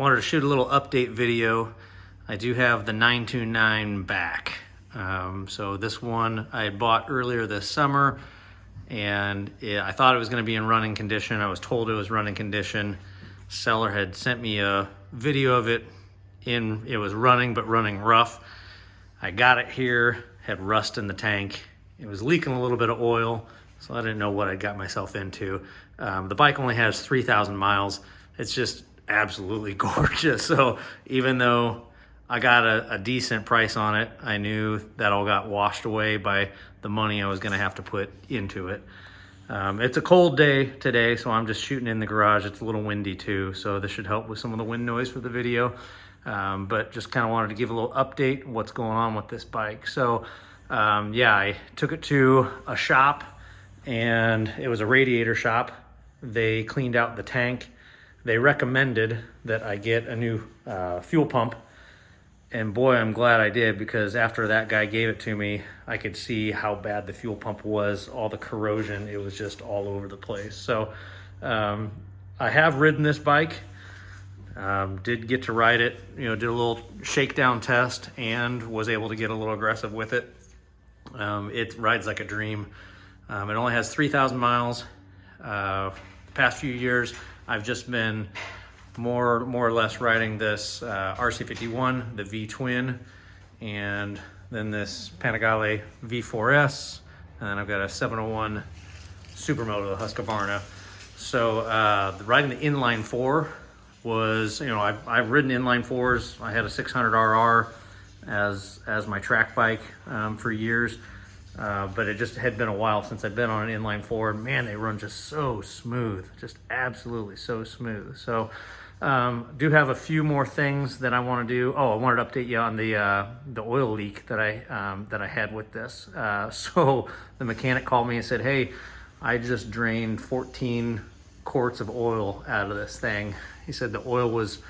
Wanted to shoot a little update video. I do have the 929 back. So this one I had bought earlier this summer, and I thought it was going to be in running condition. I was told it was running condition. Seller had sent me a video of it it was running, but running rough. I got it here, had rust in the tank. It was leaking a little bit of oil, so I didn't know what I got myself into. The bike only has 3,000 miles. It's just absolutely gorgeous. So even though I got a decent price on it, I knew that all got washed away by the money I was gonna have to put into it. It's a cold day today, so I'm just shooting in the garage. It's a little windy too, so this should help with some of the wind noise for the video. But just kind of wanted to give a little update on what's going on with this bike. So yeah, I took it to a shop, and it was a radiator shop. They cleaned out the tank. They recommended that I get a new fuel pump. And boy, I'm glad I did, because after that guy gave it to me, I could see how bad the fuel pump was, all the corrosion. It was just all over the place. So I have ridden this bike, did get to ride it, did a little shakedown test and was able to get a little aggressive with it. It rides like a dream. It only has 3,000 miles. The past few years, I've just been more or less riding this RC51, the V-twin, and then this Panigale V4S, and then I've got a 701 Supermoto, the Husqvarna. So riding the inline four was, I've ridden inline fours. I had a 600 RR as my track bike for years. But it just had been a while since I've been on an inline four. Man, they run just so smooth, just absolutely so smooth. So do have a few more things that I want to do. Oh, I wanted to update you on the oil leak that I had with this. So the mechanic called me and said, hey, I just drained 14 quarts of oil out of this thing. He said the oil was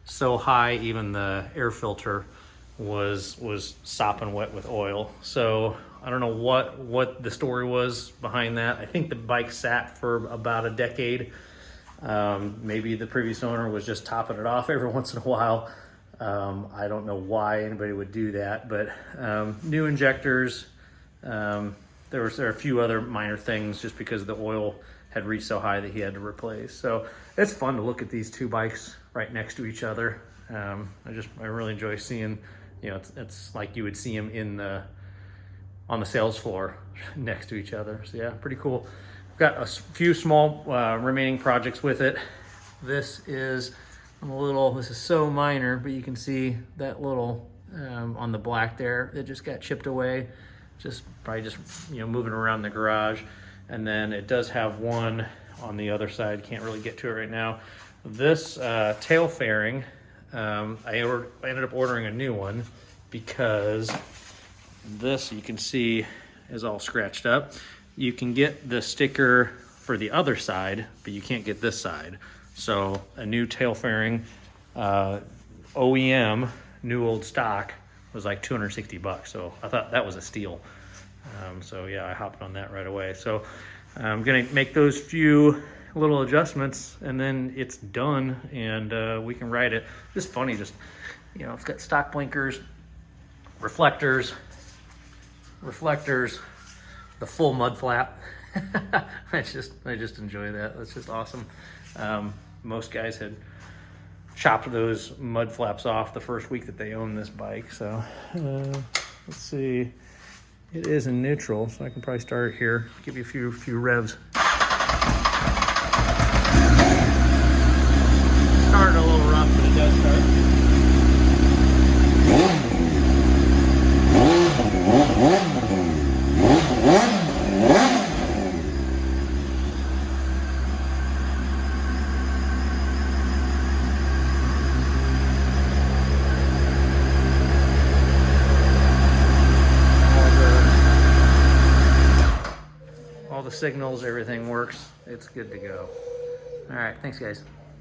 so high, even the air filter was sopping wet with oil. So I don't know what the story was behind that. I think the bike sat for about a decade. Maybe the previous owner was just topping it off every once in a while. I don't know why anybody would do that, but new injectors. There are a few other minor things just because the oil had reached so high that he had to replace. So it's fun to look at these two bikes right next to each other. I really enjoy seeing, it's like you would see them on the sales floor next to each other. So yeah, pretty cool. Got a few small remaining projects with it. This is so minor, but you can see that little on the black there, it just got chipped away. Probably moving around the garage. And then it does have one on the other side. Can't really get to it right now. This tail fairing, I ended up ordering a new one because this, you can see, is all scratched up. You can get the sticker for the other side, but you can't get this side. So a new tail fairing, OEM, new old stock, was like 260 bucks. So I thought that was a steal. So yeah, I hopped on that right away. So I'm gonna make those few little adjustments, and then it's done, and we can ride it. Just funny, it's got stock blinkers, reflectors, the full mud flap. I just enjoy that. That's just awesome. Most guys had chopped those mud flaps off the first week that they owned this bike. So let's see. It is in neutral, so I can probably start it here. Give you a few revs. Starting a little rough, but it does start. All the signals, everything works. It's good to go. All right, thanks guys.